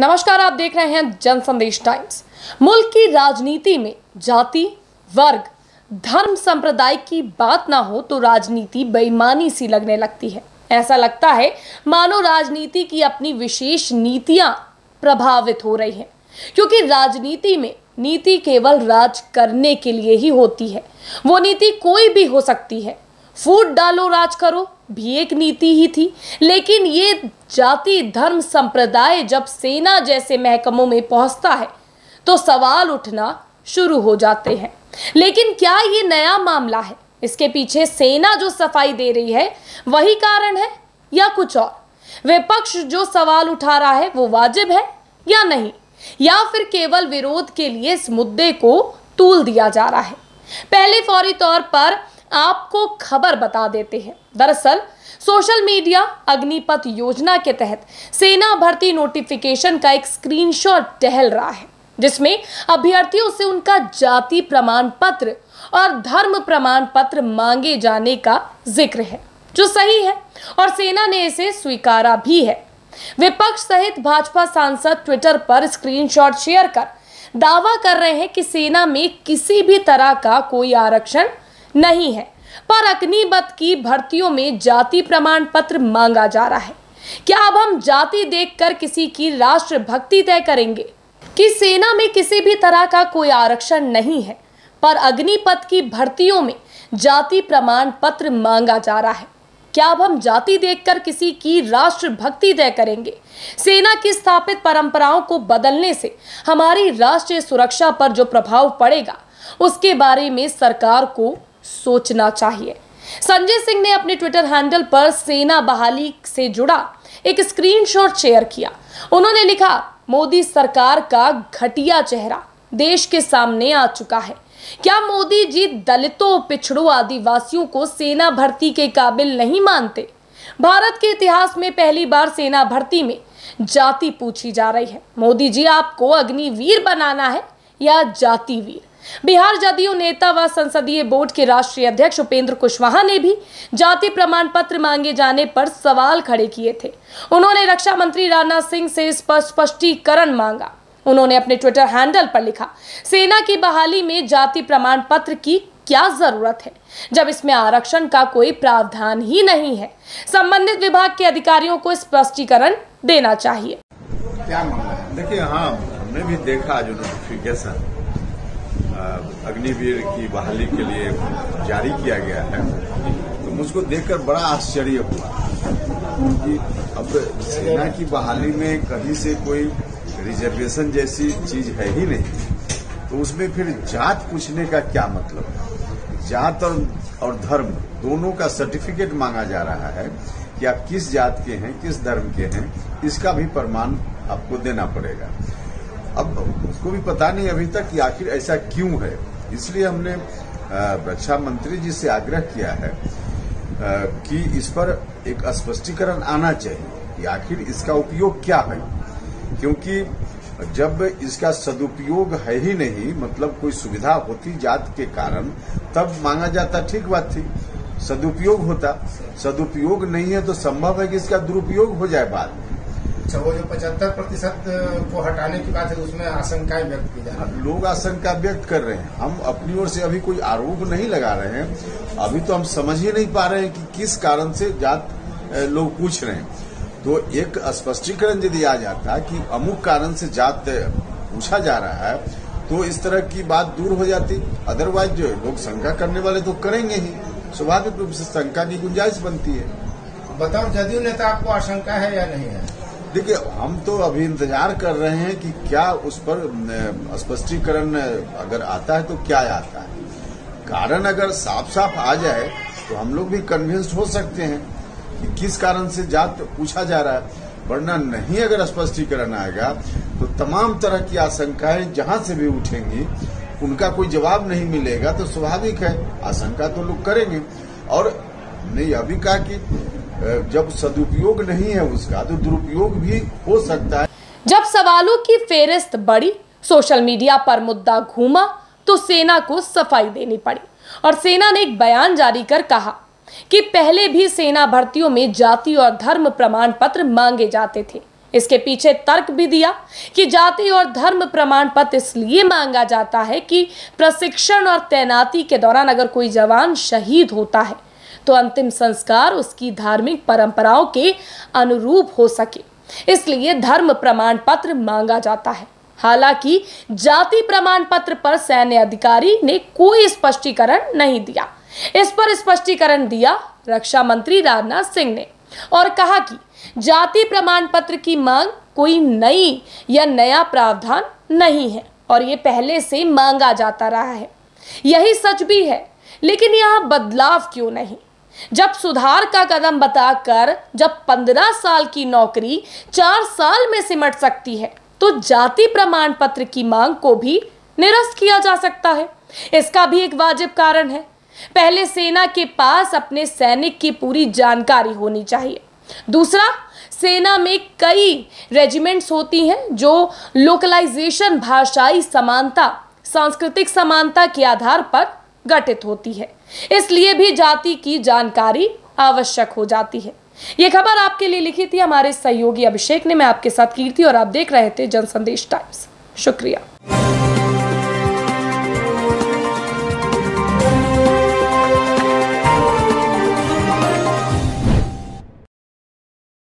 नमस्कार, आप देख रहे हैं जन संदेश टाइम्स। मुल्क की राजनीति में जाति, वर्ग, धर्म, संप्रदाय की बात ना हो तो राजनीति बेईमानी सी लगने लगती है। ऐसा लगता है मानो राजनीति की अपनी विशेष नीतियां प्रभावित हो रही हैं, क्योंकि राजनीति में नीति केवल राज करने के लिए ही होती है। वो नीति कोई भी हो सकती है। फूट डालो राज करो भी एक नीति ही थी, लेकिन ये जाति, धर्म, संप्रदाय जब सेना जैसे महकमों में पहुंचता है तो सवाल उठना शुरू हो जाते हैं। लेकिन क्या ये नया मामला है? इसके पीछे सेना जो सफाई दे रही है वही कारण है या कुछ और? विपक्ष जो सवाल उठा रहा है वो वाजिब है या नहीं, या फिर केवल विरोध के लिए इस मुद्दे को तूल दिया जा रहा है? पहले फौरी तौर पर आपको खबर बता देते हैं। दरअसल सोशल मीडिया अग्निपथ योजना के तहत सेना भर्ती नोटिफिकेशन का एक स्क्रीनशॉट टहल रहा है, जिसमें अभ्यर्थियों से उनका जाति प्रमाण पत्र और धर्म प्रमाण पत्र मांगे जाने का जिक्र है, जो सही है और सेना ने इसे स्वीकारा भी है। विपक्ष सहित भाजपा सांसद ट्विटर पर स्क्रीनशॉट शेयर कर दावा कर रहे हैं कि सेना में किसी भी तरह का कोई आरक्षण नहीं है, पर अग्निपथ की भर्तियों में जाति प्रमाण पत्र मांगा जा रहा है। क्या अब हम जाति देखकर किसी की राष्ट्रभक्ति तय करेंगे कि सेना में किसी भी तरह का कोई आरक्षण नहीं है, पर अग्निपथ की भर्तियों में जाति प्रमाण पत्र मांगा जा रहा है? क्या अब हम जाति देखकर किसी की राष्ट्रभक्ति तय करेंगे? सेना की स्थापित परंपराओं को बदलने से हमारी राष्ट्रीय सुरक्षा पर जो प्रभाव पड़ेगा उसके बारे में सरकार को सोचना चाहिए। संजय सिंह ने अपने ट्विटर हैंडल पर सेना बहाली से जुड़ा एक स्क्रीनशॉट शेयर किया। उन्होंने लिखा, मोदी सरकार का घटिया चेहरा देश के सामने आ चुका है। क्या मोदी जी दलितों, पिछड़ों, आदिवासियों को सेना भर्ती के काबिल नहीं मानते? भारत के इतिहास में पहली बार सेना भर्ती में जाति पूछी जा रही है। मोदी जी, आपको अग्निवीर बनाना है या जाति वीर? बिहार जदयू नेता व संसदीय बोर्ड के राष्ट्रीय अध्यक्ष उपेंद्र कुशवाहा ने भी जाति प्रमाण पत्र मांगे जाने पर सवाल खड़े किए थे। उन्होंने रक्षा मंत्री राजनाथ सिंह से स्पष्टीकरण मांगा। उन्होंने अपने ट्विटर हैंडल पर लिखा, सेना की बहाली में जाति प्रमाण पत्र की क्या जरूरत है जब इसमें आरक्षण का कोई प्रावधान ही नहीं है? संबंधित विभाग के अधिकारियों को स्पष्टीकरण देना चाहिए। क्या मामला है? देखिए, हाँ, हमने भी देखा जो नोटिफिकेशन अग्निवीर की बहाली के लिए जारी किया गया है, तो मुझको देखकर बड़ा आश्चर्य हुआ कि अब सेना की बहाली में कहीं से कोई रिजर्वेशन जैसी चीज है ही नहीं, तो उसमें फिर जात पूछने का क्या मतलब? जात और धर्म दोनों का सर्टिफिकेट मांगा जा रहा है कि आप किस जात के हैं, किस धर्म के हैं, इसका भी प्रमाण आपको देना पड़ेगा। अब उसको भी पता नहीं अभी तक कि आखिर ऐसा क्यों है। इसलिए हमने रक्षा मंत्री जी से आग्रह किया है कि इस पर एक स्पष्टीकरण आना चाहिए कि आखिर इसका उपयोग क्या है, क्योंकि जब इसका सदुपयोग है ही नहीं, मतलब कोई सुविधा होती जात के कारण, तब मांगा जाता, ठीक बात थी, सदुपयोग होता। सदुपयोग नहीं है तो संभव है कि इसका दुरुपयोग हो जाए बाद में। अच्छा, वो जो 75% को हटाने की बात है उसमें आशंकाएं व्यक्त की जा रही है। लोग आशंका व्यक्त कर रहे हैं। हम अपनी ओर से अभी कोई आरोप नहीं लगा रहे हैं। अभी तो हम समझ ही नहीं पा रहे हैं कि किस कारण से जात लोग पूछ रहे हैं। तो एक स्पष्टीकरण यदि आ जाता कि अमुक कारण से जात पूछा जा रहा है तो इस तरह की बात दूर हो जाती। अदरवाइज जो लोग शंका करने वाले तो करेंगे ही, स्वाभाविक रूप से शंका की गुंजाइश बनती है। बताओ, जदयू नेता आपको आशंका है या नहीं है? देखिए, हम तो अभी इंतजार कर रहे हैं कि क्या उस पर स्पष्टीकरण अगर आता है तो क्या आता है। कारण अगर साफ साफ आ जाए तो हम लोग भी कन्विंस्ड हो सकते हैं कि किस कारण से जात पूछा जा रहा है। वरना नहीं, अगर स्पष्टीकरण आएगा तो तमाम तरह की आशंकाएं जहां से भी उठेंगी, उनका कोई जवाब नहीं मिलेगा, तो स्वाभाविक है आशंका तो लोग करेंगे। और हमने यह भी कहा कि जब सदुपयोग नहीं है उसका, तो दुरुपयोग भी हो सकता है। जब सवालों की फेरिस्त बढ़ी, सोशल मीडिया पर मुद्दा घूमा, तो सेना को सफाई देनी पड़ी और सेना ने एक बयान जारी कर कहा कि पहले भी सेना भर्तियों में जाति और धर्म प्रमाण पत्र मांगे जाते थे, इसके पीछे तर्क भी दिया कि जाति और धर्म प्रमाण पत्र इसलिए मांगा जाता है कि प्रशिक्षण और तैनाती के दौरान अगर कोई जवान शहीद होता है तो अंतिम संस्कार उसकी धार्मिक परंपराओं के अनुरूप हो सके, इसलिए धर्म प्रमाण पत्र मांगा जाता है। हालांकि जाति प्रमाण पत्र पर सैन्य अधिकारी ने कोई स्पष्टीकरण नहीं दिया। इस पर स्पष्टीकरण दिया रक्षा मंत्री राजनाथ सिंह ने और कहा कि जाति प्रमाण पत्र की मांग कोई नई या नया प्रावधान नहीं है और ये पहले से मांगा जाता रहा है। यही सच भी है, लेकिन यहाँ बदलाव क्यों नहीं? जब सुधार का कदम बताकर जब 15 साल की नौकरी 4 साल में सिमट सकती है तो जाति प्रमाण पत्र की मांग को भी निरस्त किया जा सकता है। इसका भी एक वाजिब कारण है। पहले सेना के पास अपने सैनिक की पूरी जानकारी होनी चाहिए। दूसरा, सेना में कई रेजिमेंट्स होती हैं जो लोकलाइजेशन, भाषाई समानता, सांस्कृतिक समानता के आधार पर गठित होती है, इसलिए भी जाति की जानकारी आवश्यक हो जाती है। ये खबर आपके लिए लिखी थी हमारे सहयोगी अभिषेक ने। मैं आपके साथ कीर्ति और आप देख रहे थे जनसंदेश टाइम्स। शुक्रिया।